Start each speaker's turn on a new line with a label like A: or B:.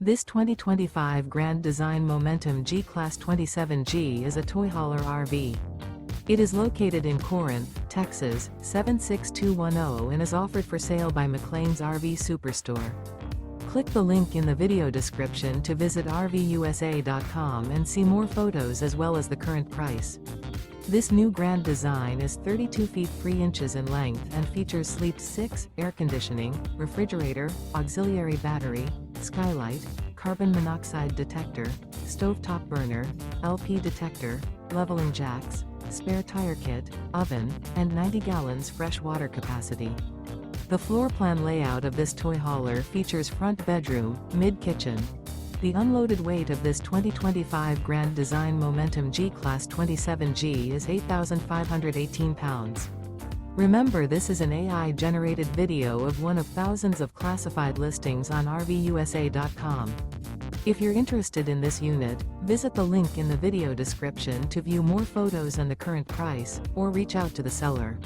A: This 2025 Grand Design Momentum G-Class 27G is a toy hauler RV. It is located in Corinth, Texas, 76210 and is offered for sale by McClain's RV Superstore. Click the link in the video description to visit RVUSA.com and see more photos as well as the current price. This new Grand Design is 32 feet 3 inches in length and features Sleep 6, air conditioning, refrigerator, auxiliary battery, Skylight, carbon monoxide detector, stovetop burner, LP detector, leveling jacks, spare tire kit, oven, and 90 gallons fresh water capacity. The floor plan layout of this toy hauler features front bedroom, mid-kitchen. The unloaded weight of this 2025 Grand Design Momentum G-Class 27G is 8,518 pounds. Remember, this is an AI-generated video of one of thousands of classified listings on RVUSA.com. If you're interested in this unit, visit the link in the video description to view more photos and the current price, or reach out to the seller.